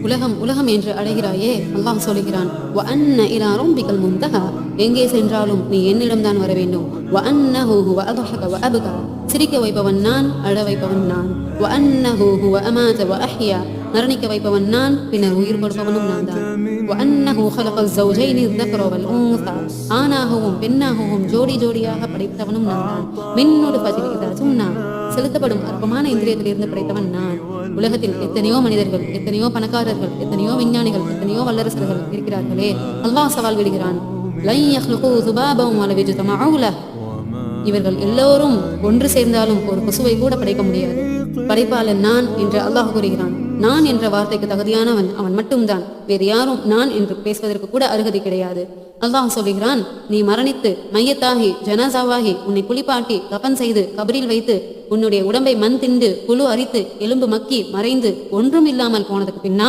உலகம் உலகம் என்று அழைகிறாயே, அல்லாஹ் சொல்கிறான், வ அன்ன இலா ரப்பிகல் முன்தஹா, எங்கே சென்றாலும் நீ என்னிடம்தான் வர வேண்டும். வ அன்னஹு ஹுவ அத்ஹக வ அப்கா, சிரிக்க வைப்பவன் நான், அழ வைப்பவன் நான். வ அன்னஹு ஹுவ அமாத வ அஹ்யா, மரணிக்க வைப்பவன் நான், பின்னர் உயிர் கொடுப்பவனும் நான் தான். வ அன்னஹு ஹலக ஸௌஜைனி ذكر والأنثى, ஆணாகவும் பெண்ணாகவும் ஜோடி ஜோடியாக படைத்தவனும் நான் தான். மின்னோடு பதில் இதா சும்னா, செலுத்தப்படும் அற்பமான இந்திரியத்திலிருந்து படைத்தவன் நான். உலகத்தில் எத்தனையோ மனிதர்கள், எத்தனையோ பணக்காரர்கள், எத்தனையோ விஞ்ஞானிகள், எத்தனையோ வல்லரசர்கள் இருக்கிறார்களே, அல்லாஹ் சவால் விடுகிறான், லன் யக்லுகு ஸுபாபன் வலவ் இஜ்தமஉ லஹ், இவர்கள் எல்லோரும் ஒன்று சேர்ந்தாலும் ஒரு கொசுவை கூட படைக்க முடியாது. படைப்பாளன் நான் என்று அல்லாஹ் கூறுகிறான். நான் என்ற வார்த்தைக்கு தகுதியானவன் அவன் மட்டும்தான். வேறு யாரும் நான் என்று பேசுவதற்கு கூட அருகதை கிடையாது. அல்லாஹ் சொல்கிறான், நீ மரணித்து மையத்தாகி ஜனாசாவாகி உன்னை குளிப்பாட்டி கபன் செய்து கபரில் வைத்து உன்னுடைய உடம்பை மண் திண்டு புழு அரித்து எலும்பு மக்கி மறைந்து ஒன்றும் இல்லாமல் போனதுக்கு பின்னால்